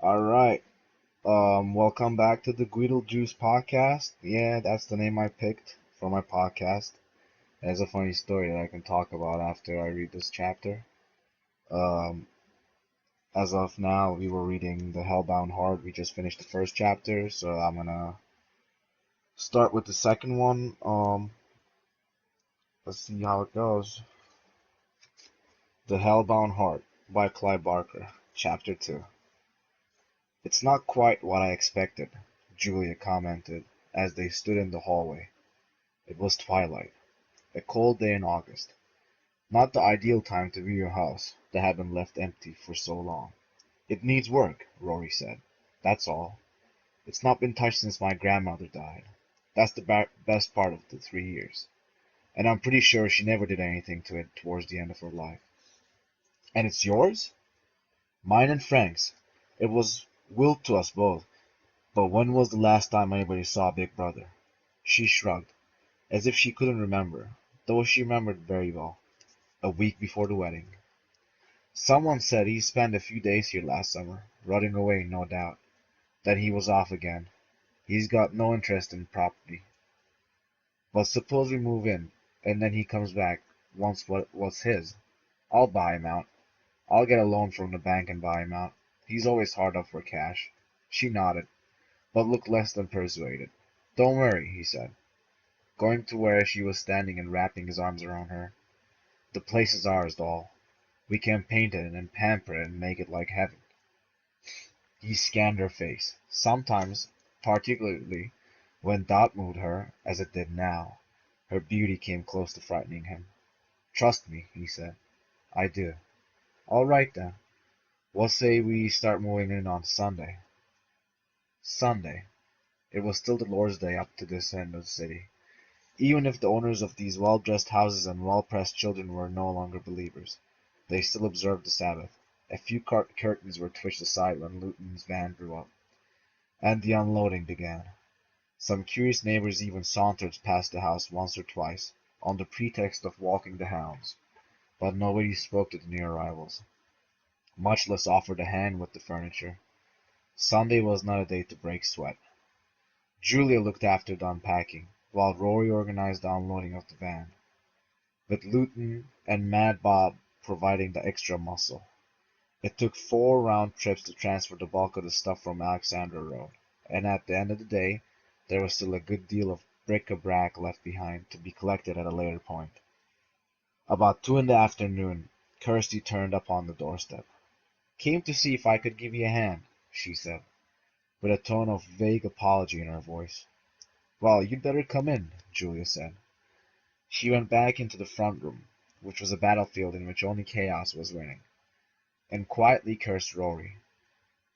All right. Welcome back to the Guido Juice podcast. Yeah, that's the name I picked for my podcast. There's a funny story that I can talk about after I read this chapter. Um, as of now, we were reading the Hellbound Heart. We just finished the first chapter, so I'm gonna start with the second one. Let's see how it goes. The Hellbound Heart by Clive Barker, Chapter 2. It's not quite what I expected, Julia commented as they stood in the hallway. It was twilight, a cold day in August. Not the ideal time to view your house that had been left empty for so long. It needs work, Rory said. That's all. It's not been touched since my grandmother died. That's the best part of the 3 years. And I'm pretty sure she never did anything to it towards the end of her life. And it's yours? Mine and Frank's. It was willed to us both. But when was the last time anybody saw Big Brother? She shrugged, as if she couldn't remember, though she remembered very well. A week before the wedding. Someone said he spent a few days here last summer, rotting away, no doubt. Then he was off again. He's got no interest in property. But suppose we move in, and then he comes back, wants what was his. I'll buy him out. I'll get a loan from the bank and buy him out. He's always hard up for cash. She nodded, but looked less than persuaded. Don't worry, he said, going to where she was standing and wrapping his arms around her. The place is ours, doll. We can paint it and pamper it and make it like heaven. He scanned her face. Sometimes, particularly when doubt moved her, as it did now, her beauty came close to frightening him. Trust me, he said. I do. All right then. We'll say we start moving in on Sunday. Sunday. It was still the Lord's Day up to this end of the city. Even if the owners of these well-dressed houses and well-pressed children were no longer believers, they still observed the Sabbath. A few curtains were twitched aside when Luton's van drew up, and the unloading began. Some curious neighbors even sauntered past the house once or twice, on the pretext of walking the hounds, but nobody spoke to the new arrivals, much less offered a hand with the furniture. Sunday was not a day to break sweat. Julia looked after the unpacking, while Rory organized the unloading of the van, with Luton and Mad Bob providing the extra muscle. It took 4 round trips to transfer the bulk of the stuff from Alexandra Road, and at the end of the day there was still a good deal of bric-a-brac left behind to be collected at a later point. About 2 in the afternoon, Kirsty turned up on the doorstep. Came to see if I could give you a hand, she said, with a tone of vague apology in her voice. Well, you'd better come in, Julia said. She went back into the front room, which was a battlefield in which only chaos was winning, and quietly cursed Rory.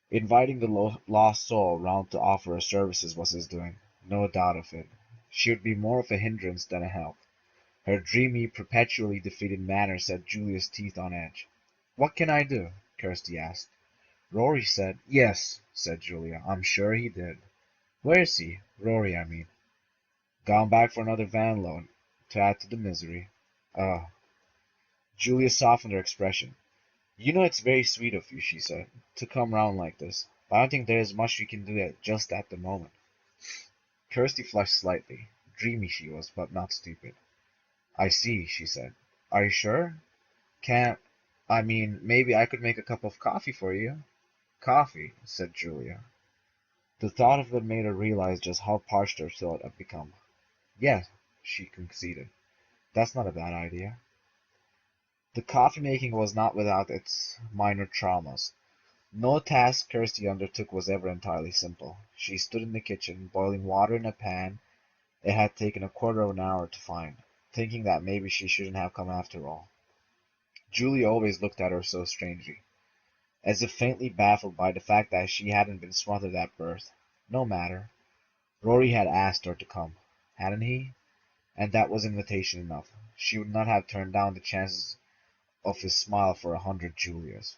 Inviting the lost soul round to offer her services was his doing, no doubt of it. She would be more of a hindrance than a help. Her dreamy, perpetually defeated manner set Julia's teeth on edge. What can I do? Kirsty asked. Rory said, Yes, said Julia. I'm sure he did. Where is he? Rory, I mean. Gone back for another van load, to add to the misery. Oh. Julia softened her expression. You know it's very sweet of you, she said, to come round like this, but I don't think there is much we can do just at the moment. Kirsty flushed slightly. Dreamy she was, but not stupid. I see, she said. Are you sure? Can't... I mean, maybe I could make a cup of coffee for you. Coffee, said Julia. The thought of it made her realize just how parched her throat had become. Yes, she conceded. That's not a bad idea. The coffee-making was not without its minor traumas. No task Kirsty undertook was ever entirely simple. She stood in the kitchen, boiling water in a pan it had taken a quarter of an hour to find, thinking that maybe she shouldn't have come after all. Julia always looked at her so strangely, as if faintly baffled by the fact that she hadn't been smothered at birth. No matter. Rory had asked her to come, hadn't he? And that was invitation enough. She would not have turned down the chances of his smile for 100 Julias.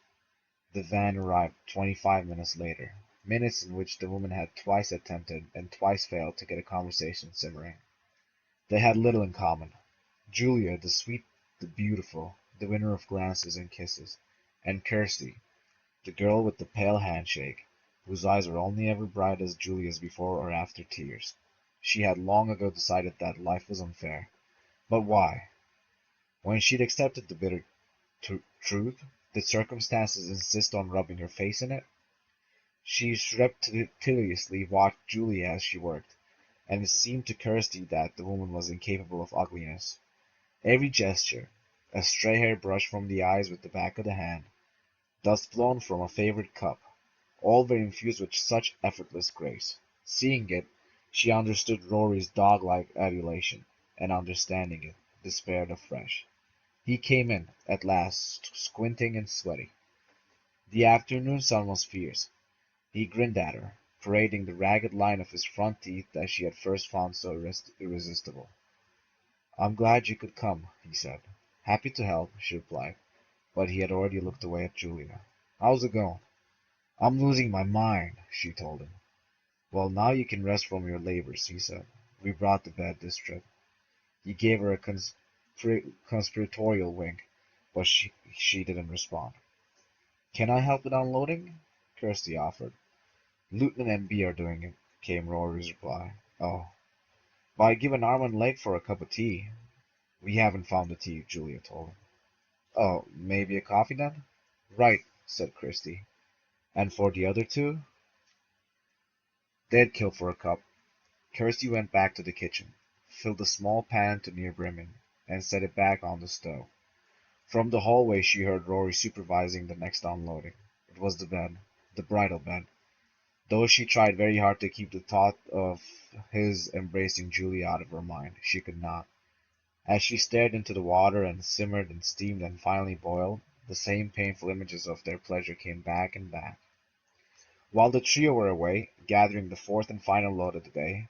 The van arrived 25 minutes later, minutes in which the woman had twice attempted and twice failed to get a conversation simmering. They had little in common. Julia, the sweet, the beautiful, the winner of glances and kisses, and Kirsty, the girl with the pale handshake, whose eyes were only ever bright as Julia's before or after tears. She had long ago decided that life was unfair. But why? When she'd accepted the bitter truth, did circumstances insist on rubbing her face in it? She surreptitiously watched Julia as she worked, and it seemed to Kirsty that the woman was incapable of ugliness. Every gesture, a stray hair brushed from the eyes with the back of the hand, dust blown from a favorite cup, all were infused with such effortless grace. Seeing it, she understood Rory's dog-like adulation, and understanding it, despaired afresh. He came in, at last, squinting and sweaty. The afternoon sun was fierce. He grinned at her, parading the ragged line of his front teeth that she had first found so irresistible. "I'm glad you could come," he said. "Happy to help," she replied, but he had already looked away at Julia. "How's it going?" "I'm losing my mind," she told him. "Well, now you can rest from your labors," he said. "We brought the bed this trip." He gave her a conspiratorial wink, but she didn't respond. "Can I help with unloading?" Kirsty offered. "Lieutenant and B are doing it," came Rory's reply. "Oh, but I'd give an arm and leg for a cup of tea." "We haven't found the tea," Julia told him. "Oh, maybe a coffee then?" "Right," said Kirsty. "And for the other two?" They'd kill for a cup. Kirsty went back to the kitchen, filled a small pan to near brimming, and set it back on the stove. From the hallway she heard Rory supervising the next unloading. It was the bed, the bridal bed. Though she tried very hard to keep the thought of his embracing Julia out of her mind, she could not. As she stared into the water and simmered and steamed and finally boiled, the same painful images of their pleasure came back and back. While the trio were away, gathering the fourth and final load of the day,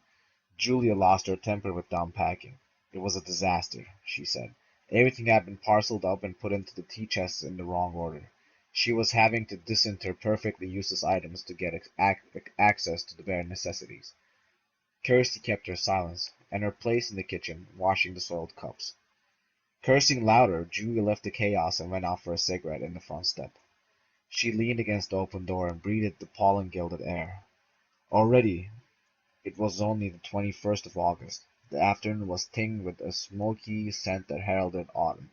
Julia lost her temper with the unpacking. It was a disaster, she said. Everything had been parceled up and put into the tea chests in the wrong order. She was having to disinter perfectly useless items to get access to the bare necessities. Kirsty kept her silence, and her place in the kitchen, washing the soiled cups. Cursing louder, Julia left the chaos and went out for a cigarette in the front step. She leaned against the open door and breathed the pollen-gilded air. Already it was only the 21st of August. The afternoon was tinged with a smoky scent that heralded autumn.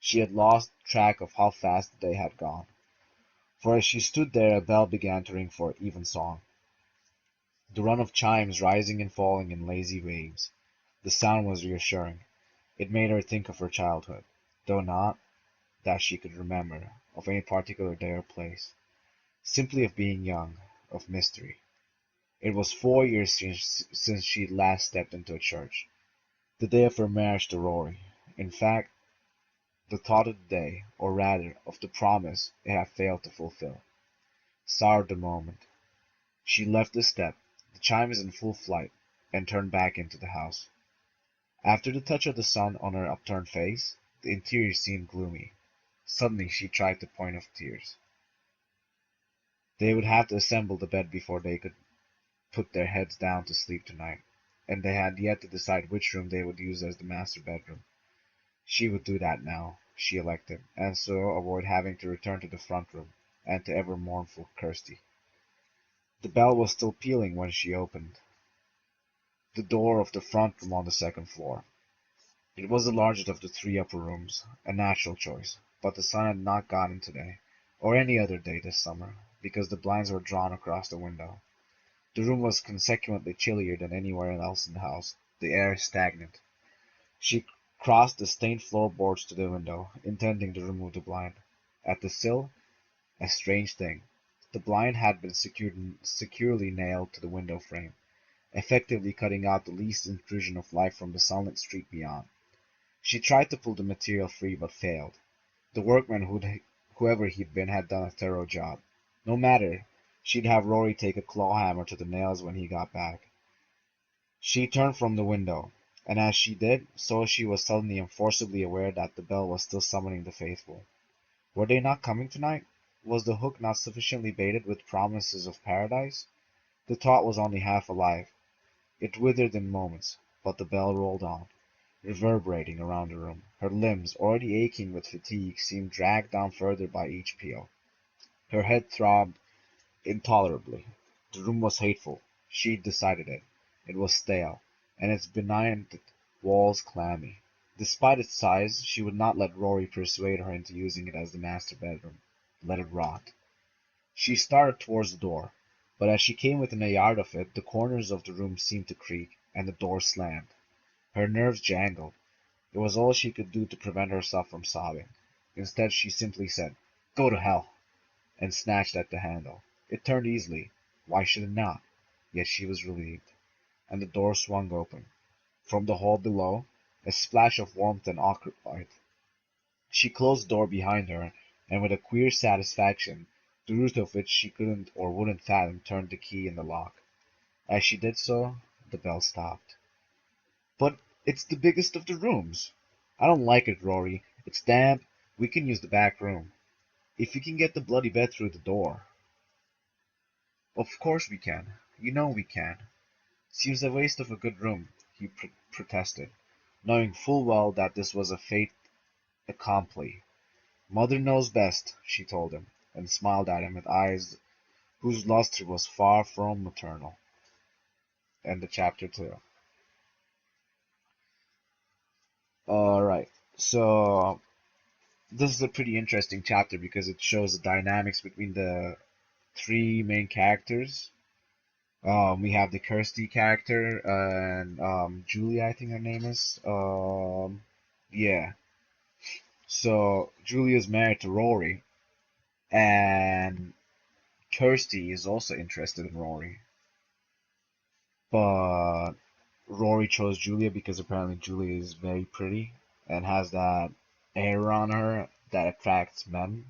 She had lost track of how fast the day had gone, for as she stood there a bell began to ring for evensong, the run of chimes rising and falling in lazy waves. The sound was reassuring. It made her think of her childhood, though not that she could remember, of any particular day or place. Simply of being young, of mystery. It was 4 years since she last stepped into a church, the day of her marriage to Rory. In fact, the thought of the day, or rather of the promise it had failed to fulfill, soured the moment. She left the step, the chimes in full flight, and turned back into the house. After the touch of the sun on her upturned face, the interior seemed gloomy. Suddenly she tried the point of tears. They would have to assemble the bed before they could put their heads down to sleep tonight, and they had yet to decide which room they would use as the master bedroom. She would do that now, she elected, and so avoid having to return to the front room, and to ever mournful Kirsty. The bell was still pealing when she opened the door of the front room on the second floor. It was the largest of the three upper rooms, a natural choice, but the sun had not got in today, or any other day this summer, because the blinds were drawn across the window. The room was consequently chillier than anywhere else in the house, the air stagnant. She crossed the stained floorboards to the window, intending to remove the blind. At the sill, a strange thing. The blind had been securely nailed to the window frame, effectively cutting out the least intrusion of light from the sunlit street beyond. She tried to pull the material free, but failed. The workman, whoever he'd been, had done a thorough job. No matter, she'd have Rory take a claw hammer to the nails when he got back. She turned from the window, and as she did so she was suddenly and forcibly aware that the bell was still summoning the faithful. Were they not coming tonight? Was the hook not sufficiently baited with promises of paradise? The thought was only half alive. It withered in moments, but the bell rolled on, reverberating around the room. Her limbs, already aching with fatigue, seemed dragged down further by each peal. Her head throbbed Intolerably. The room was hateful. She'd decided it. It was stale, and its benighted walls clammy. Despite its size, she would not let Rory persuade her into using it as the master bedroom. Let it rot. She started towards the door, but as she came within a yard of it, the corners of the room seemed to creak, and the door slammed. Her nerves jangled. It was all she could do to prevent herself from sobbing. Instead, she simply said, "Go to hell," and snatched at the handle. It turned easily. Why should it not? Yet she was relieved, and the door swung open. From the hall below, a splash of warmth and awkward light. She closed the door behind her, and with a queer satisfaction, the root of which she couldn't or wouldn't fathom, turned the key in the lock. As she did so, the bell stopped. "But it's the biggest of the rooms." "I don't like it, Rory. It's damp. We can use the back room." "If you can get the bloody bed through the door." "Of course we can. You know we can." "Seems a waste of a good room," he protested, knowing full well that this was a fait accompli. "Mother knows best," she told him, and smiled at him with eyes whose lustre was far from maternal. End of chapter 2. Alright, so this is a pretty interesting chapter because it shows the dynamics between the three main characters. We have the Kirsty character and Julia, I think her name is. Yeah. So Julia's married to Rory, and Kirsty is also interested in Rory, but Rory chose Julia because apparently Julia is very pretty and has that air on her that attracts men.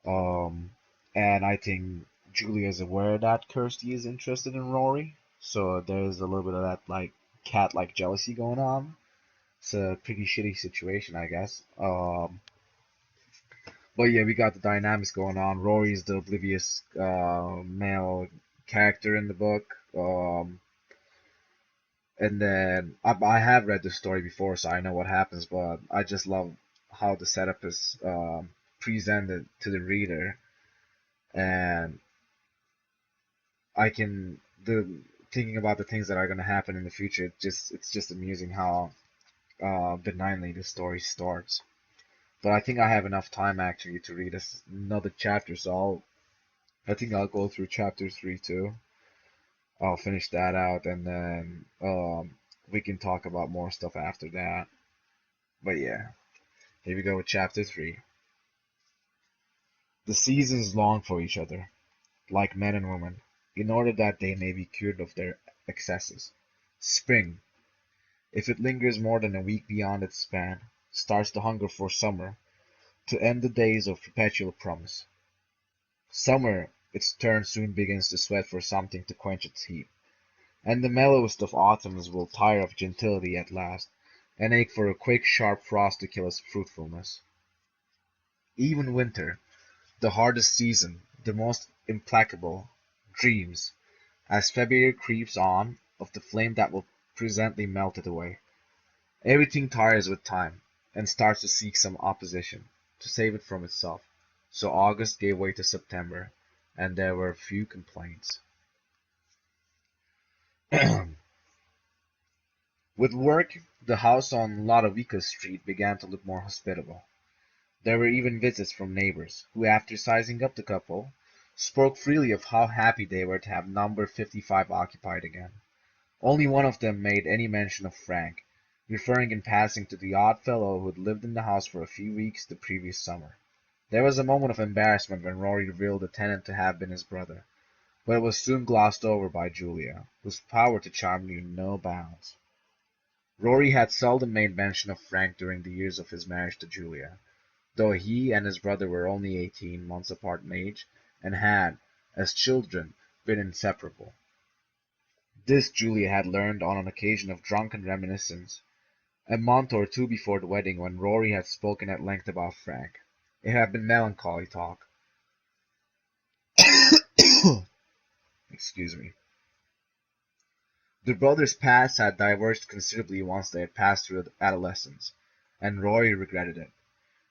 Um, and I think Julia is aware that Kirsty is interested in Rory, so there's a little bit of that like cat-like jealousy going on. It's a pretty shitty situation, I guess. But yeah, we got the dynamics going on. Rory's the oblivious male character in the book. And then I have read the story before, so I know what happens. But I just love how the setup is presented to the reader, and I can the thinking about the things that are going to happen in the future. It's just amusing how benignly the story starts. But I think I have enough time actually to read another chapter, so I think I'll go through chapter 3 too. I'll finish that out, and then we can talk about more stuff after that. But yeah, here we go with chapter 3. The seasons long for each other, like men and women, in order that they may be cured of their excesses. Spring, if it lingers more than a week beyond its span, starts to hunger for summer, to end the days of perpetual promise. Summer, its turn, soon begins to sweat for something to quench its heat. And the mellowest of autumns will tire of gentility at last, and ache for a quick, sharp frost to kill its fruitfulness. Even winter, the hardest season, the most implacable, dreams, as February creeps on, of the flame that will presently melt it away. Everything tires with time, and starts to seek some opposition, to save it from itself. So August gave way to September, and there were few complaints. With work, the house on Lodovico Street began to look more hospitable. There were even visits from neighbors, who, after sizing up the couple, spoke freely of how happy they were to have number 55 occupied again. Only one of them made any mention of Frank, referring in passing to the odd fellow who had lived in the house for a few weeks the previous summer. There was a moment of embarrassment when Rory revealed the tenant to have been his brother, but it was soon glossed over by Julia, whose power to charm knew no bounds. Rory had seldom made mention of Frank during the years of his marriage to Julia, though he and his brother were only 18 months apart in age, and had, as children, been inseparable. This Julia had learned on an occasion of drunken reminiscence, a month or two before the wedding, when Rory had spoken at length about Frank. It had been melancholy talk. Excuse me. The brothers' paths had diverged considerably once they had passed through adolescence, and Rory regretted it.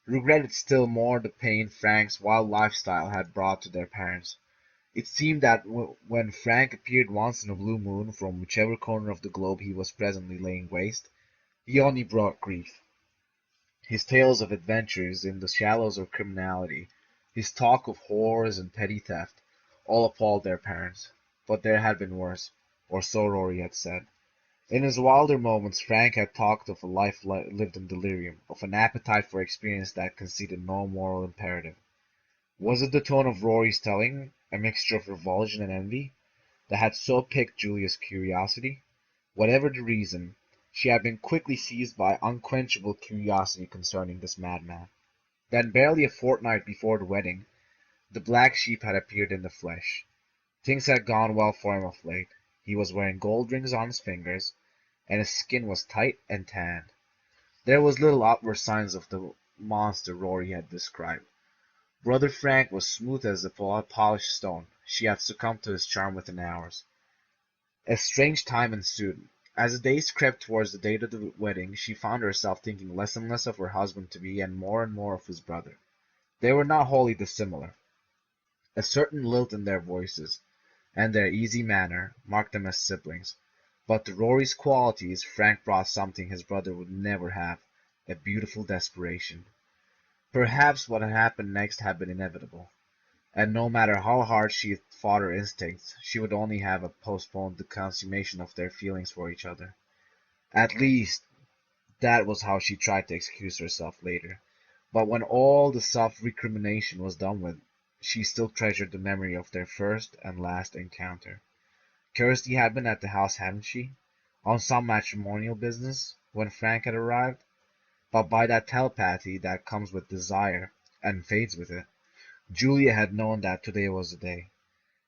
Regretted still more the pain Frank's wild lifestyle had brought to their parents. It seemed that when Frank appeared once in a blue moon from whichever corner of the globe he was presently laying waste, he only brought grief. His tales of adventures in the shallows of criminality, his talk of whores and petty theft, all appalled their parents. But there had been worse, or so Rory had said. In his wilder moments Frank had talked of a life lived in delirium, of an appetite for experience that conceded no moral imperative. Was it the tone of Rory's telling, a mixture of revulsion and envy, that had so piqued Julia's curiosity? Whatever the reason, she had been quickly seized by unquenchable curiosity concerning this madman. Then, barely a fortnight before the wedding, the black sheep had appeared in the flesh. Things had gone well for him of late. He was wearing gold rings on his fingers, and his skin was tight and tanned. There was little outward signs of the monster Rory had described. Brother Frank was smooth as a polished stone. She had succumbed to his charm within hours. A strange time ensued. As the days crept towards the date of the wedding, she found herself thinking less and less of her husband-to-be and more of his brother. They were not wholly dissimilar. A certain lilt in their voices, and their easy manner, marked them as siblings. But to Rory's qualities Frank brought something his brother would never have, a beautiful desperation. Perhaps what had happened next had been inevitable, and no matter how hard she fought her instincts, she would only have postponed the consummation of their feelings for each other. At least, that was how she tried to excuse herself later. But when all the self-recrimination was done with, she still treasured the memory of their first and last encounter. Kirsty had been at the house, hadn't she? On some matrimonial business, when Frank had arrived? But by that telepathy that comes with desire, and fades with it, Julia had known that today was the day.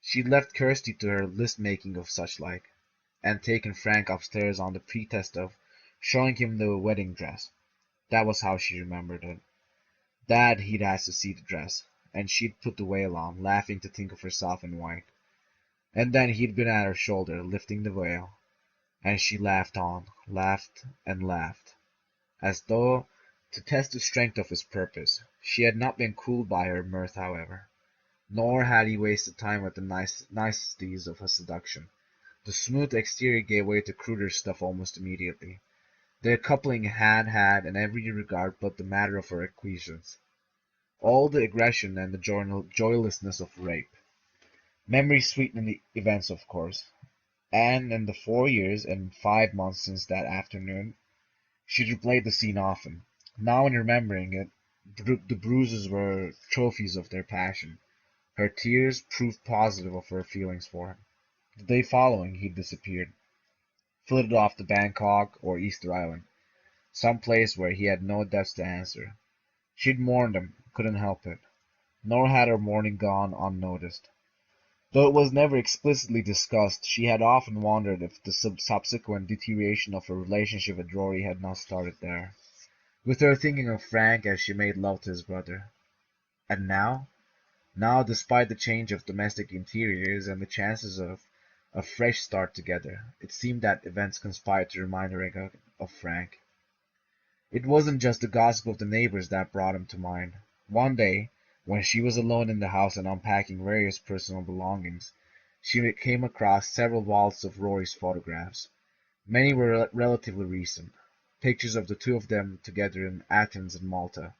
She'd left Kirsty to her list-making of such like, and taken Frank upstairs on the pretext of showing him the wedding dress. That was how she remembered it. That he'd asked to see the dress, and she'd put the veil on, laughing to think of herself in white. And then he'd been at her shoulder, lifting the veil, and she laughed on, laughed and laughed, as though to test the strength of his purpose. She had not been cooled by her mirth, however, nor had he wasted time with the niceties of a seduction. The smooth exterior gave way to cruder stuff almost immediately. Their coupling had in every regard but the matter of her acquiescence. All the aggression and the joylessness of rape. Memory sweetened the events, of course, and in the 4 years and 5 months since that afternoon, she'd replayed the scene often. Now, in remembering it, the bruises were trophies of their passion. Her tears proved positive of her feelings for him. The day following, he disappeared, flitted off to Bangkok or Easter Island, some place where he had no debts to answer. She'd mourned him, couldn't help it, nor had her mourning gone unnoticed. Though it was never explicitly discussed, she had often wondered if the subsequent deterioration of her relationship with Rory had not started there, with her thinking of Frank as she made love to his brother. And now, despite the change of domestic interiors and the chances of a fresh start together, it seemed that events conspired to remind her of Frank. It wasn't just the gossip of the neighbors that brought him to mind. One day, when she was alone in the house and unpacking various personal belongings, she came across several wallets of Rory's photographs. Many were relatively recent, pictures of the two of them together in Athens and Malta.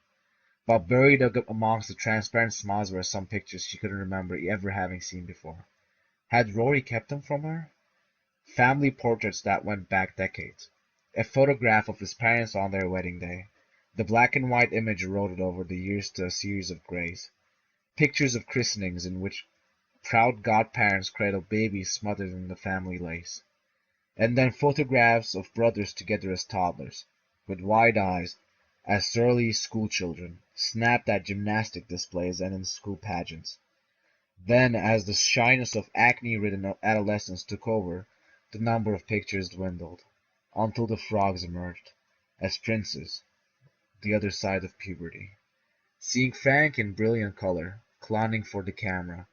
But buried amongst the transparent smiles were some pictures she couldn't remember ever having seen before. Had Rory kept them from her? Family portraits that went back decades. A photograph of his parents on their wedding day. The black and white image eroded over the years to a series of grays. Pictures of christenings in which proud godparents cradled babies smothered in the family lace. And then photographs of brothers together as toddlers, with wide eyes, as surly schoolchildren, snapped at gymnastic displays and in school pageants. Then, as the shyness of acne-ridden adolescence took over, the number of pictures dwindled, until the frogs emerged, as princes, the other side of puberty. Seeing Frank in brilliant color, clowning for the camera,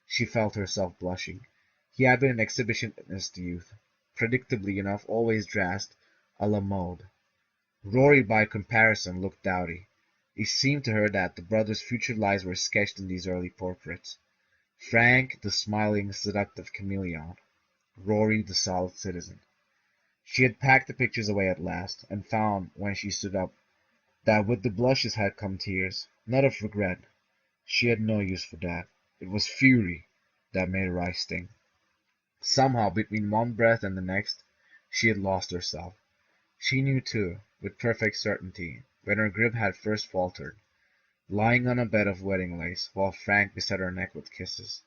she felt herself blushing. He had been an exhibitionist youth, predictably enough always dressed a la mode. Rory, by comparison, looked dowdy. It seemed to her that the brothers' future lives were sketched in these early portraits. Frank, the smiling, seductive chameleon. Rory, the solid citizen. She had packed the pictures away at last, and found, when she stood up, that with the blushes had come tears, not of regret. She had no use for that. It was fury that made her eyes sting. Somehow, between one breath and the next, she had lost herself. She knew, too, with perfect certainty, when her grip had first faltered, lying on a bed of wedding lace, while Frank beset her neck with kisses.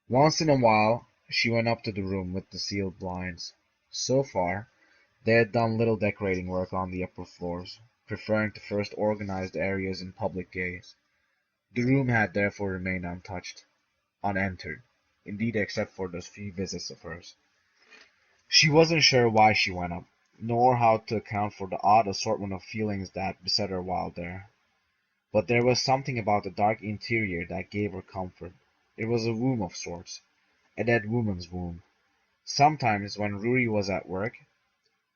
Once in a while she went up to the room with the sealed blinds. So far, they had done little decorating work on the upper floors, preferring to first organize the areas in public gaze. The room had therefore remained untouched, unentered, indeed except for those few visits of hers. She wasn't sure why she went up, nor how to account for the odd assortment of feelings that beset her while there. But there was something about the dark interior that gave her comfort. It was a womb of sorts, a dead woman's womb. Sometimes, when Rory was at work,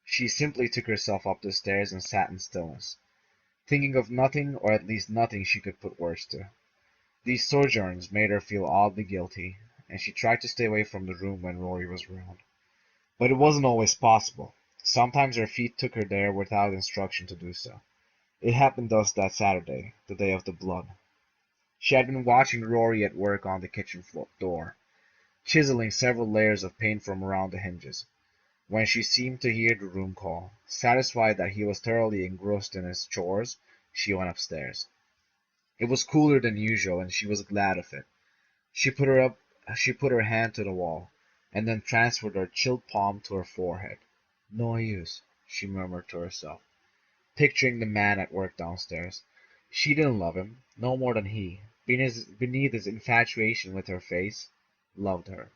she simply took herself up the stairs and sat in stillness, thinking of nothing, or at least nothing she could put words to. These sojourns made her feel oddly guilty, and she tried to stay away from the room when Rory was around. But it wasn't always possible. Sometimes her feet took her there without instruction to do so. It happened thus that Saturday, the day of the blood. She had been watching Rory at work on the kitchen door, chiseling several layers of paint from around the hinges, when she seemed to hear the room call. Satisfied that he was thoroughly engrossed in his chores, she went upstairs. It was cooler than usual, and she was glad of it. She put her hand to the wall, and then transferred her chilled palm to her forehead. No use, she murmured to herself, picturing the man at work downstairs. She didn't love him, no more than he, beneath his infatuation with her face, loved her.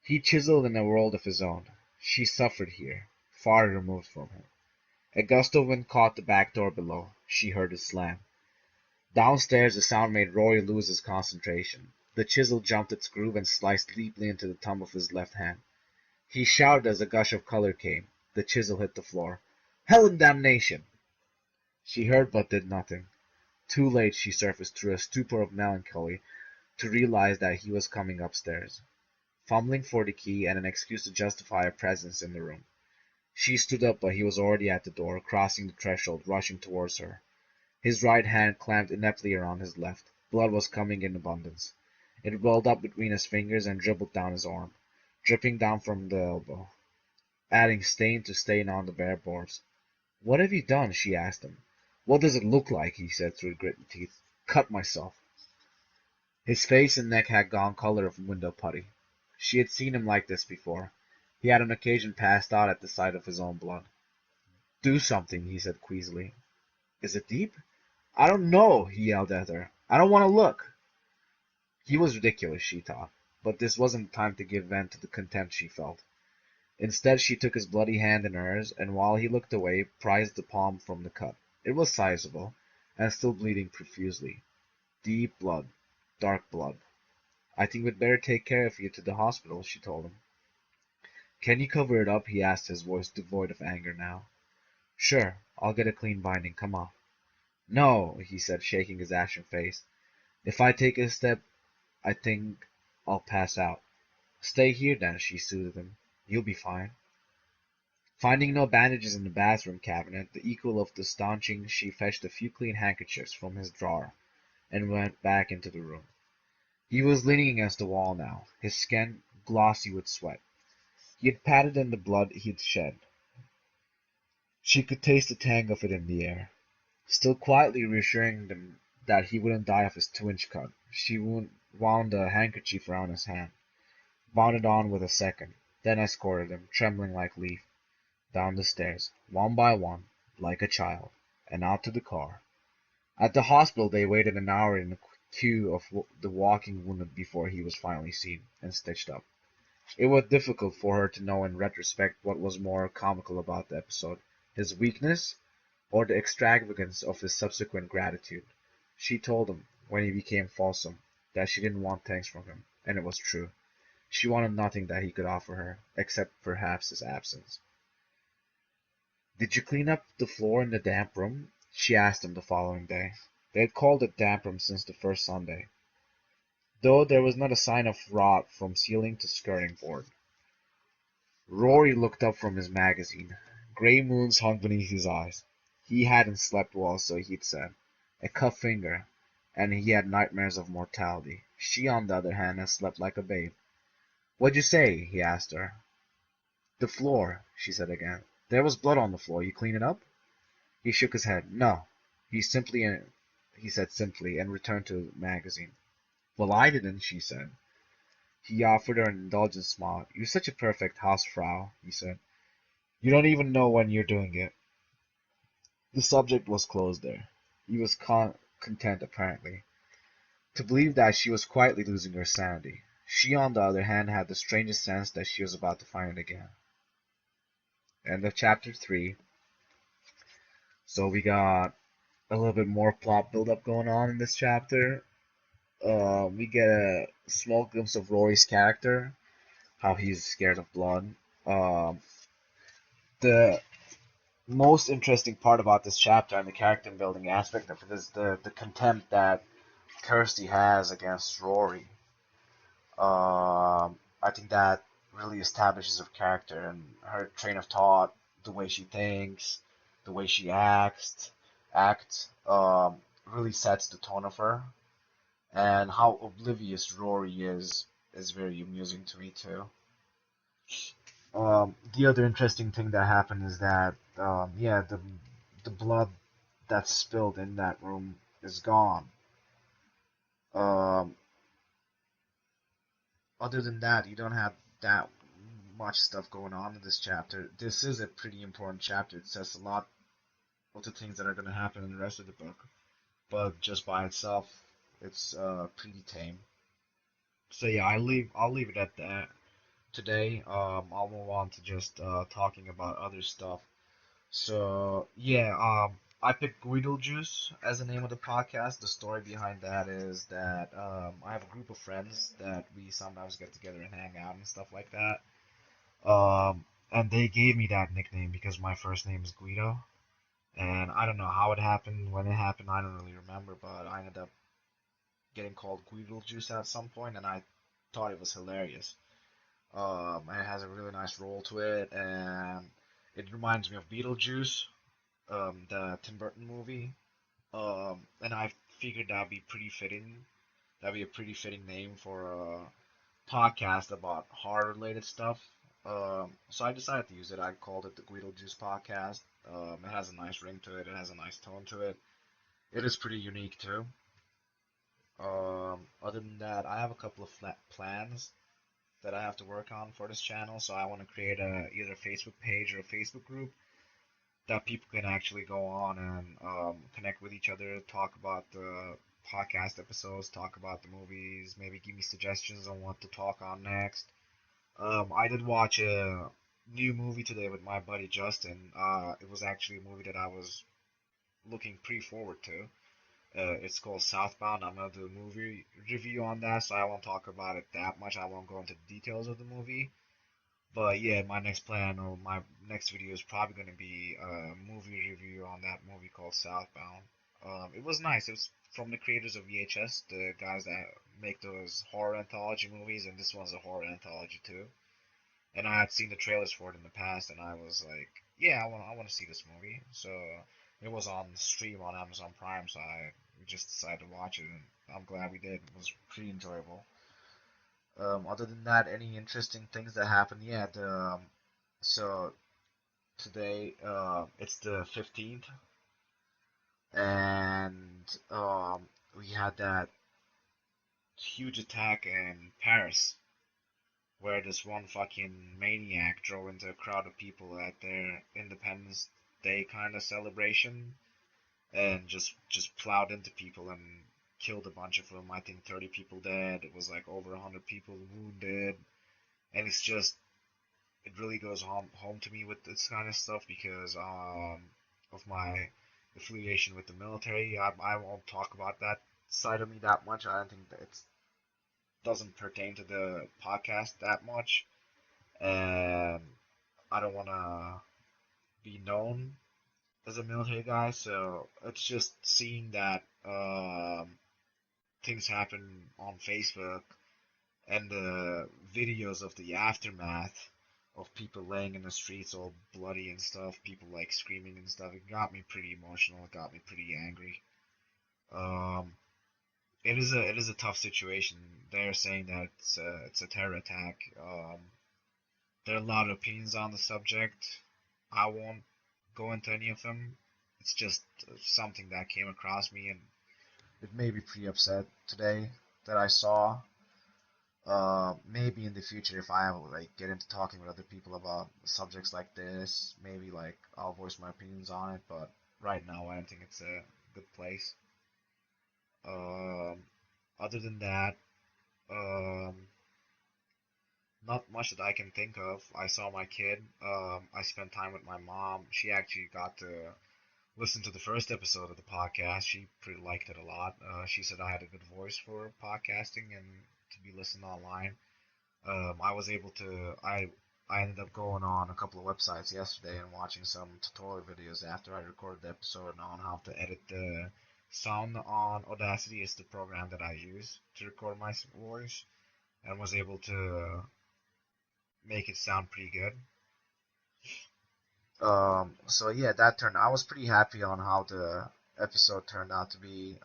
He chiseled in a world of his own. She suffered here, far removed from him. A gust of wind caught the back door below. She heard it slam. Downstairs the sound made Rory lose his concentration. The chisel jumped its groove and sliced deeply into the thumb of his left hand. He shouted as a gush of color came. The chisel hit the floor. Hell and damnation! She heard but did nothing. Too late she surfaced through a stupor of melancholy to realize that he was coming upstairs, fumbling for the key and an excuse to justify her presence in the room. She stood up, but he was already at the door, crossing the threshold, rushing towards her. His right hand clamped ineptly around his left. Blood was coming in abundance. It welled up between his fingers and dribbled down his arm, dripping down from the elbow, adding stain to stain on the bare boards. "What have you done?" she asked him. "What does it look like?" he said through gritted teeth. "Cut myself." His face and neck had gone color of window putty. She had seen him like this before. He had on occasion passed out at the sight of his own blood. "Do something," he said queasily. "Is it deep?" "I don't know," he yelled at her. "I don't want to look." He was ridiculous, she thought, but this wasn't the time to give vent to the contempt she felt. Instead, she took his bloody hand in hers, and while he looked away, prized the palm from the cut. It was sizable, and still bleeding profusely. Deep blood, dark blood. "I think we'd better take care of you to the hospital," she told him. "Can you cover it up?" he asked, his voice devoid of anger now. "Sure, I'll get a clean binding. Come on." "No," he said, shaking his ashen face. "If I take a step, I think I'll pass out." "Stay here, then," she soothed him. "You'll be fine." Finding no bandages in the bathroom cabinet, the equal of the staunching, she fetched a few clean handkerchiefs from his drawer, and went back into the room. He was leaning against the wall now, his skin glossy with sweat. He had patted in the blood he'd shed. She could taste the tang of it in the air. Still quietly reassuring them that he wouldn't die of his 2-inch cut, she wound a handkerchief around his hand, bound it on with a second, then escorted him, trembling like a leaf, down the stairs, one by one, like a child, and out to the car. At the hospital they waited an hour in a queue of the walking wounded before he was finally seen and stitched up. It was difficult for her to know in retrospect what was more comical about the episode, his weakness or the extravagance of his subsequent gratitude. She told him, when he became fulsome, that she didn't want thanks from him, and it was true. She wanted nothing that he could offer her, except perhaps his absence. "Did you clean up the floor in the damp room?" she asked him the following day. They had called it damp room since the first Sunday. though there was not a sign of rot from ceiling to skirting board. Rory looked up from his magazine. Grey moons hung beneath his eyes. He hadn't slept well, so he'd said. A cut finger, and he had nightmares of mortality. She, on the other hand, had slept like a babe. "What'd you say?" he asked her. "The floor," she said again. "There was blood on the floor. You clean it up?" He shook his head. "No." He simply, he said simply, and returned to the magazine. "Well, I didn't," she said. He offered her an indulgent smile. "You're such a perfect Hausfrau," he said. "You don't even know when you're doing it." The subject was closed there. He was content, apparently, to believe that she was quietly losing her sanity. She, on the other hand, had the strangest sense that she was about to find it again. End of chapter 3. So we got a little bit more plot build-up going on in this chapter. We get a small glimpse of Rory's character, how he's scared of blood. Um, the most interesting part about this chapter and the character building aspect of it is the contempt that Kirsty has against Rory. I think that really establishes her character and her train of thought, the way she thinks, the way she acts, really sets the tone of her. And how oblivious Rory is very amusing to me too. The other interesting thing that happened is that yeah, the blood that's spilled in that room is gone. Um, Other than that, you don't have that much stuff going on in this chapter. This is a pretty important chapter. It says a lot of the things that are going to happen in the rest of the book, but just by itself, it's pretty tame. So yeah, I'll leave it at that today. I'll move on to just talking about other stuff. So yeah, I picked Juice as the name of the podcast. The story behind that is that I have a group of friends that we sometimes get together and hang out and stuff like that. And they gave me that nickname because my first name is Guido. And I don't know how it happened, when it happened, I don't really remember, but I ended up getting called Juice at some point, and I thought it was hilarious. And it has a really nice roll to it, and it reminds me of Beetlejuice, the Tim Burton movie. And I figured that'd be pretty fitting. That'd be a pretty fitting name for a podcast about horror related stuff. So I decided to use it. I called it the Guido Juice Podcast. It has a nice ring to it. It has a nice tone to it. It is pretty unique too. Other than that, I have a couple of plans that I have to work on for this channel. So I want to create a either a Facebook page or a Facebook group that people can actually go on and connect with each other, talk about the podcast episodes, talk about the movies, maybe give me suggestions on what to talk on next. I did watch a new movie today with my buddy Justin. It was actually a movie that I was looking pretty forward to. It's called Southbound. I'm gonna do a movie review on that, so I won't talk about it that much. I won't go into the details of the movie. But yeah, my next plan or my next video is probably going to be a movie review on that movie called Southbound. It was nice. It was from the creators of VHS, the guys that make those horror anthology movies, and this one's a horror anthology too. And I had seen the trailers for it in the past, and I was like, yeah, I want to see this movie. So it was on stream on Amazon Prime, so we just decided to watch it, and I'm glad we did. It was pretty enjoyable. Other than that, any interesting things that happened? Yeah, so today it's the 15th, and we had that huge attack in Paris where this one fucking maniac drove into a crowd of people at their Independence Day kind of celebration and just plowed into people and killed a bunch of them. I think 30 people dead. It was like over 100 people wounded, and it's just it really goes home to me with this kind of stuff because of my affiliation with the military. I won't talk about that side of me that much. I don't think that it doesn't pertain to the podcast that much, and I don't want to be known as a military guy. So it's just seeing that things happen on Facebook and the videos of the aftermath of people laying in the streets all bloody and stuff, people like screaming and stuff, it got me pretty emotional. It got me pretty angry. Um, it is a tough situation. They're saying that it's a terror attack. There are a lot of opinions on the subject. I won't go into any of them. It's just something that came across me, and it made me pretty upset today that I saw. Maybe in the future, if I like get into talking with other people about subjects like this, maybe like I'll voice my opinions on it. But right now, I don't think it's a good place. Um, Other than that, um, not much that I can think of. I saw my kid. I spent time with my mom. She actually got to listen to the first episode of the podcast. She pretty liked it a lot. She said I had a good voice for podcasting and to be listened online. I was able to. I ended up going on a couple of websites yesterday and watching some tutorial videos after I recorded the episode on how to edit the sound on Audacity. Is the program that I use to record my voice, and was able to make it sound pretty good. So yeah, that turned. I was pretty happy on how the episode turned out to be.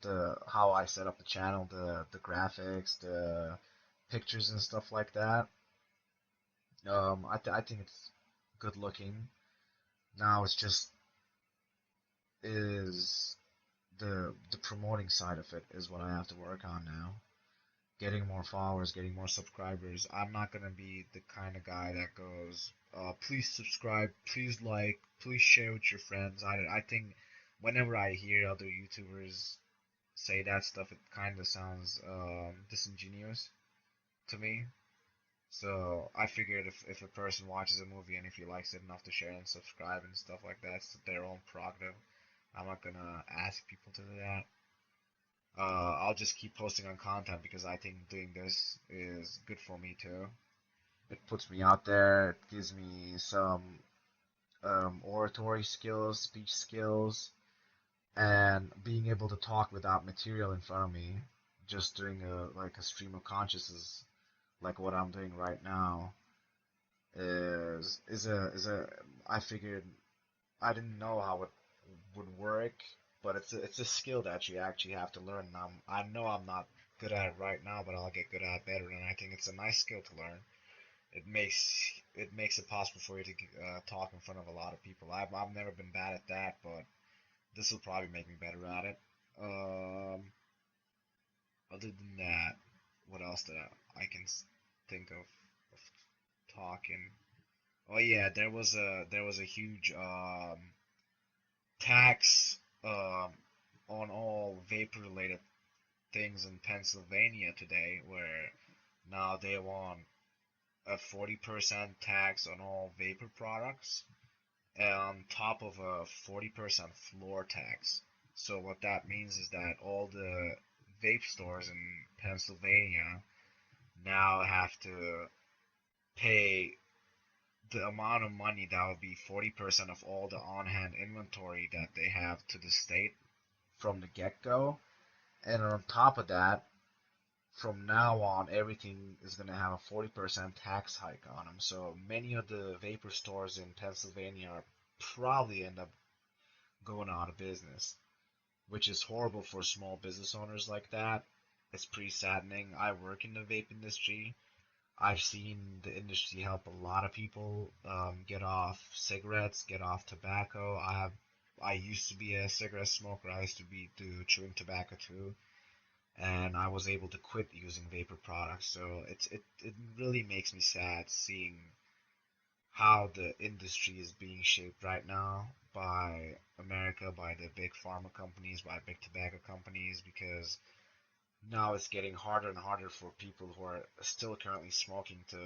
The how I set up the channel, the graphics, the pictures and stuff like that. I think it's good looking. Now it's just is the promoting side of it is what I have to work on now. Getting more followers, getting more subscribers. I'm not gonna be the kind of guy that goes, please subscribe, please like, please share with your friends. I think whenever I hear other YouTubers say that stuff, it kind of sounds disingenuous to me. So I figured if a person watches a movie and if he likes it enough to share and subscribe and stuff like that, it's their own prerogative. I'm not gonna ask people to do that. I'll just keep posting on content because I think doing this is good for me too. It puts me out there. It gives me some oratory skills, speech skills, and being able to talk without material in front of me. Just doing a stream of consciousness like what I'm doing right now is a I figured I didn't know how it would work, but it's a skill that you actually have to learn. And I know I'm not good at it right now, but I'll get good at it better. And I think it's a nice skill to learn. It makes it possible for you to talk in front of a lot of people. I've never been bad at that, but this will probably make me better at it. Um, Other than that, what else did I can think of talking? Oh yeah, there was a huge tax on all vapor related things in Pennsylvania today, where now they want a 40% tax on all vapor products on top of a 40% floor tax. So what that means is that all the vape stores in Pennsylvania now have to pay the amount of money that would be 40% of all the on-hand inventory that they have to the state from the get-go. And on top of that, from now on, everything is going to have a 40% tax hike on them. So many of the vapor stores in Pennsylvania are probably end up going out of business, which is horrible for small business owners like that. It's pretty saddening. I work in the vape industry. I've seen the industry help a lot of people get off cigarettes, get off tobacco. I used to be a cigarette smoker. I used to be do chewing tobacco too, and I was able to quit using vapor products. So it really makes me sad seeing how the industry is being shaped right now by America, by the big pharma companies, by big tobacco companies, because now it's getting harder and harder for people who are still currently smoking to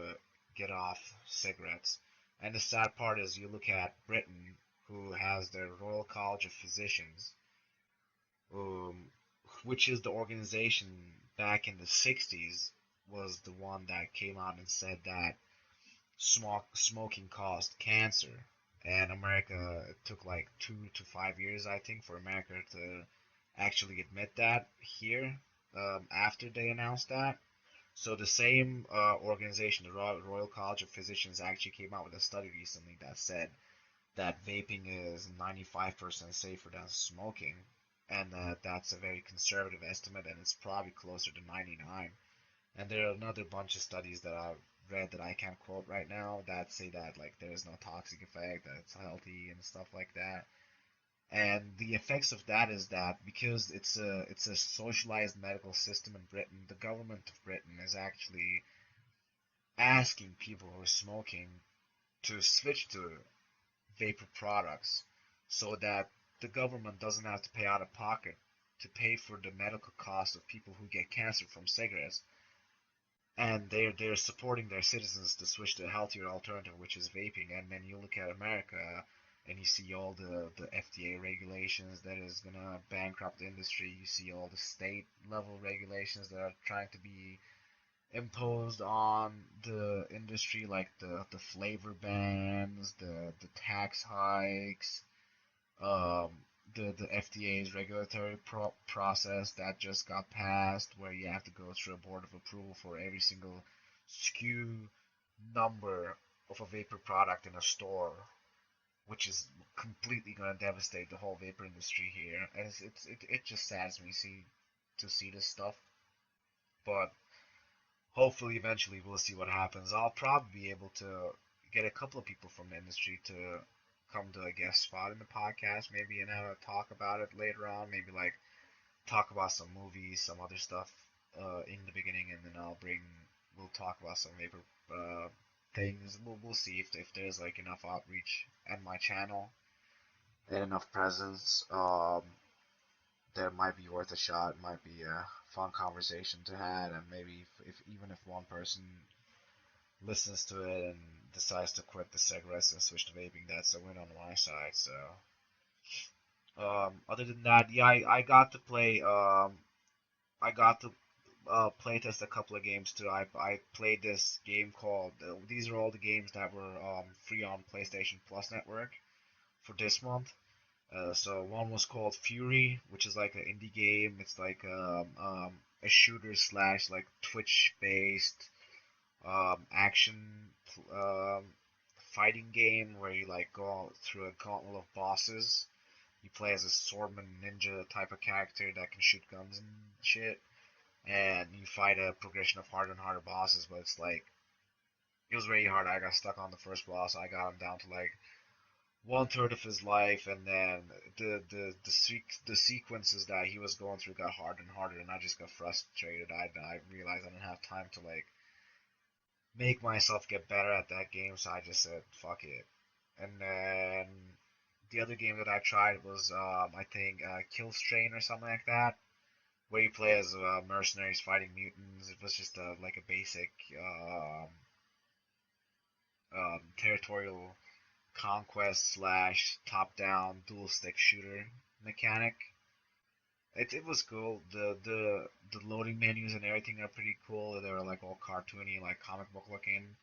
get off cigarettes. And the sad part is you look at Britain, who has the Royal College of Physicians, um, which is the organization back in the 60s was the one that came out and said that smoking caused cancer. And America, it took like 2 to 5 years, I think, for America to actually admit that here after they announced that. So the same organization, the Royal College of Physicians, actually came out with a study recently that said that vaping is 95% safer than smoking, and that's a very conservative estimate, and it's probably closer to 99. And there are another bunch of studies that I've read that I can't quote right now that say that like there's no toxic effect, that it's healthy and stuff like that. And the effects of that is that because it's a socialized medical system in Britain, the government of Britain is actually asking people who are smoking to switch to vapor products so that the government doesn't have to pay out of pocket to pay for the medical cost of people who get cancer from cigarettes, and they're supporting their citizens to switch to a healthier alternative, which is vaping. And then you look at America, and you see all the FDA regulations that is gonna bankrupt the industry. You see all the state level regulations that are trying to be imposed on the industry, like the flavor bans, the tax hikes, um, the FDA's regulatory process that just got passed, where you have to go through a board of approval for every single SKU number of a vapor product in a store, which is completely going to devastate the whole vapor industry here. And it just saddens me to see this stuff. But hopefully, eventually, we'll see what happens. I'll probably be able to get a couple of people from the industry to come to a guest spot in the podcast, maybe, and have a talk about it later on. Maybe like talk about some movies, some other stuff in the beginning, and then we'll talk about some vapor things. We'll see if there's like enough outreach at my channel and enough presence. That might be worth a shot. It might be a fun conversation to have, and maybe if even if one person listens to it and decides to quit the cigarettes and switch to vaping, that's a win on my side. So, other than that, yeah, I got to play. I got to play test a couple of games too. I played this game called. These are all the games that were free on PlayStation Plus network for this month. So one was called Fury, which is like an indie game. It's like a shooter slash like Twitch based action um, fighting game where you like go through a gauntlet of bosses. You play as a swordman ninja type of character that can shoot guns and shit, and you fight a progression of harder and harder bosses. But it's like it was very hard. I got stuck on the first boss. I got him down to like one third of his life, and then the sequences that he was going through got harder and harder, and I just got frustrated. I realized I didn't have time to like make myself get better at that game, so I just said fuck it. And then the other game that I tried was I think Kill Strain or something like that, where you play as mercenaries fighting mutants. It was just like a basic territorial conquest slash top down dual stick shooter mechanic. It was cool. The loading menus and everything are pretty cool. They were like all cartoony, like comic book looking.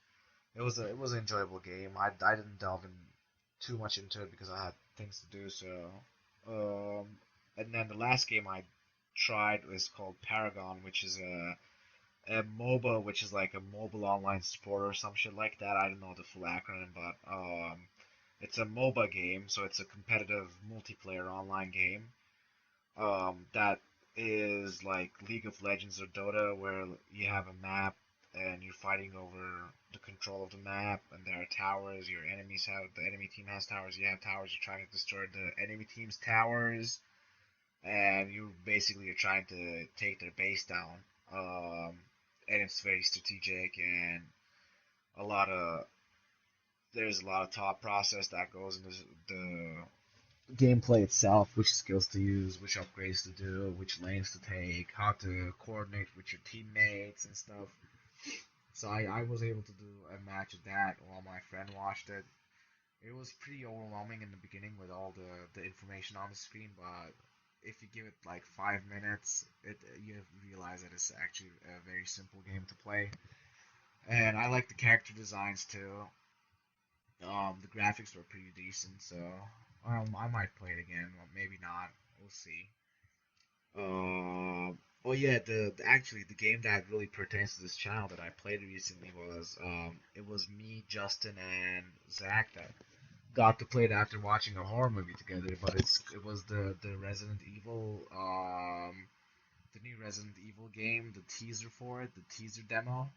It was an enjoyable game. I didn't delve in too much into it because I had things to do. So, and then the last game I tried was called Paragon, which is a MOBA, which is like a mobile online sport or some shit like that. I don't know the full acronym, but it's a MOBA game, so it's a competitive multiplayer online game. That is like League of Legends or Dota, where you have a map and you're fighting over the control of the map, and there are towers. Your enemies have the enemy team has towers. You have towers. You're trying to destroy the enemy team's towers, and you basically are trying to take their base down. And it's very strategic, and a lot of there's a lot of thought process that goes into the gameplay itself, which skills to use, which upgrades to do, which lanes to take, how to coordinate with your teammates and stuff. So I was able to do a match of that while my friend watched it. It was pretty overwhelming in the beginning with all the information on the screen, but if you give it like 5 minutes, you realize that it's actually a very simple game to play. And I like the character designs too. The graphics were pretty decent, so I might play it again. Well, maybe not. We'll see. Uh, oh yeah, actually the game that really pertains to this channel that I played recently was it was me, Justin, and Zach that got to play it after watching a horror movie together. But it was the Resident Evil the new Resident Evil game, the teaser for it, the teaser demo,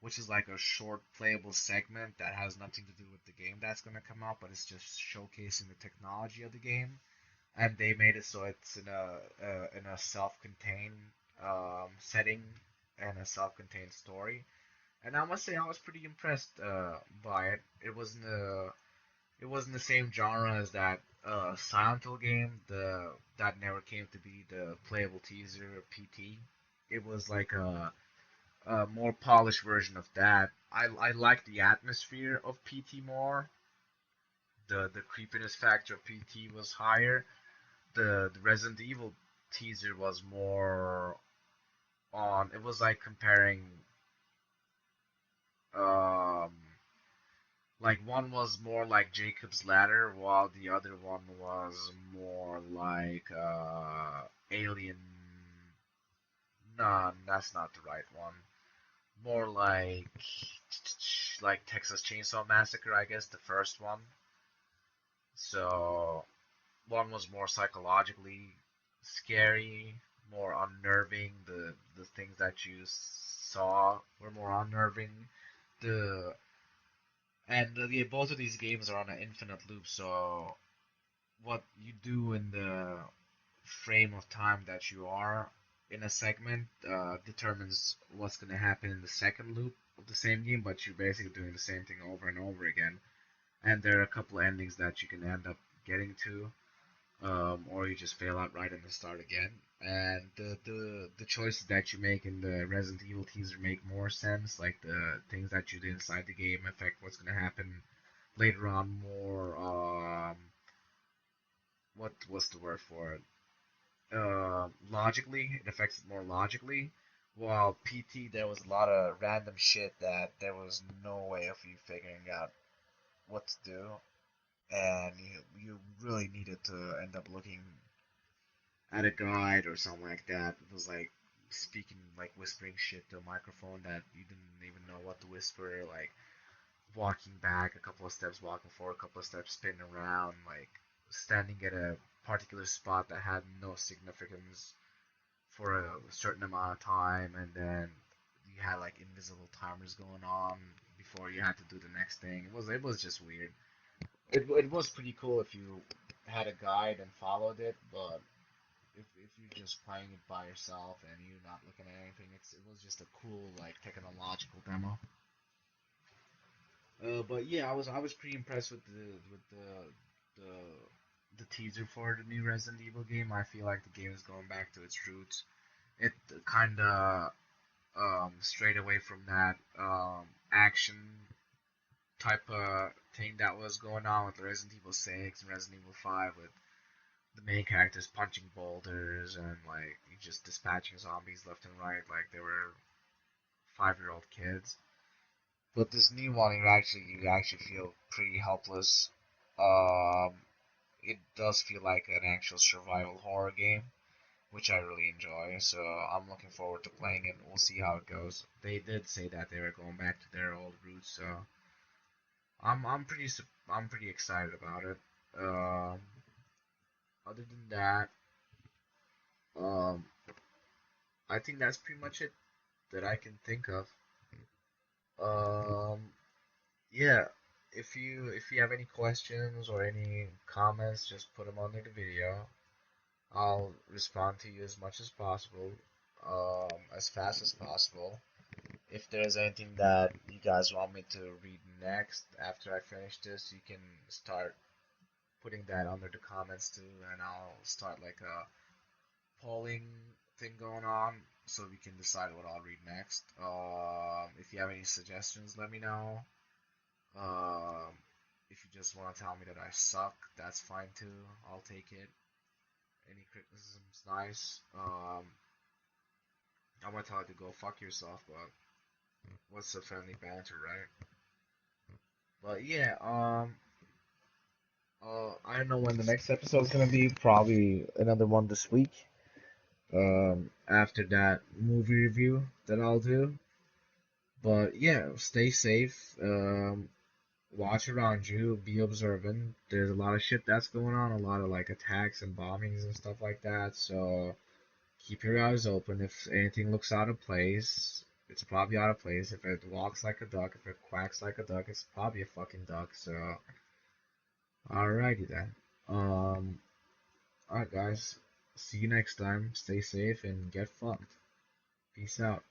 which is like a short playable segment that has nothing to do with the game that's gonna come out, but it's just showcasing the technology of the game. And they made it so it's in a self-contained setting and a self-contained story. And I must say I was pretty impressed by it. It wasn't the same genre as that Silent Hill game, the that never came to be, the playable teaser PT. It was like a more polished version of that. I like the atmosphere of PT more. The creepiness factor of PT was higher. The Resident Evil teaser was more on. It was like comparing um like one was more like Jacob's Ladder, while the other one was more like Alien. No, that's not the right one. More like Texas Chainsaw Massacre, I guess the first one. So one was more psychologically scary, more unnerving. The things that you saw were more unnerving. The both of these games are on an infinite loop, so what you do in the frame of time that you are in a segment determines what's going to happen in the second loop of the same game, but you're basically doing the same thing over and over again. And there are a couple of endings that you can end up getting to, or you just fail outright and then start again. And the choices that you make in the Resident Evil teaser make more sense. Like the things that you do inside the game affect what's going to happen later on more. What was the word for it? Logically, it affects it more logically. While PT, there was a lot of random shit that there was no way of you figuring out what to do, and you really needed to end up looking at a guide or something like that. It was like speaking, like whispering shit to a microphone that you didn't even know what to whisper, like walking back a couple of steps, walking forward a couple of steps, spinning around, like standing at a particular spot that had no significance for a certain amount of time, and then you had like invisible timers going on before you had to do the next thing. It was just weird. It was pretty cool if you had a guide and followed it, but if you're just playing it by yourself and you're not looking at anything, it was just a cool like technological demo. But yeah, I was pretty impressed with the the teaser for the new Resident Evil game. I feel like the game is going back to its roots. It kind of strayed away from that action type of thing that was going on with Resident Evil 6 and Resident Evil 5, with the main characters punching boulders and like just dispatching zombies left and right like they were 5-year-old kids. But this new one, you actually feel pretty helpless. Um, it does feel like an actual survival horror game, which I really enjoy. So I'm looking forward to playing it. We'll see how it goes. They did say that they were going back to their old roots, so I'm pretty excited about it. Um, Other than that, um, I think that's pretty much it that I can think of. Um, yeah, if you have any questions or any comments, just put them under the video. I'll respond to you as much as possible, as fast as possible. If there's anything that you guys want me to read next after I finish this, you can start putting that under the comments too, and I'll start like a polling thing going on so we can decide what I'll read next. If you have any suggestions, let me know. Um, if you just want to tell me that I suck, that's fine too. I'll take it. Any criticism's nice. I'm gonna tell you to go fuck yourself, but what's the friendly banter, right? But yeah, I don't know when the next episode is gonna be. Probably another one this week. after that movie review that I'll do. But yeah, stay safe. Watch around you. Be observant. There's a lot of shit that's going on. A lot of like attacks and bombings and stuff like that. So keep your eyes open. If anything looks out of place, it's probably out of place. If it walks like a duck, if it quacks like a duck, it's probably a fucking duck. So alrighty then. Alright guys. See you next time. Stay safe and get fucked. Peace out.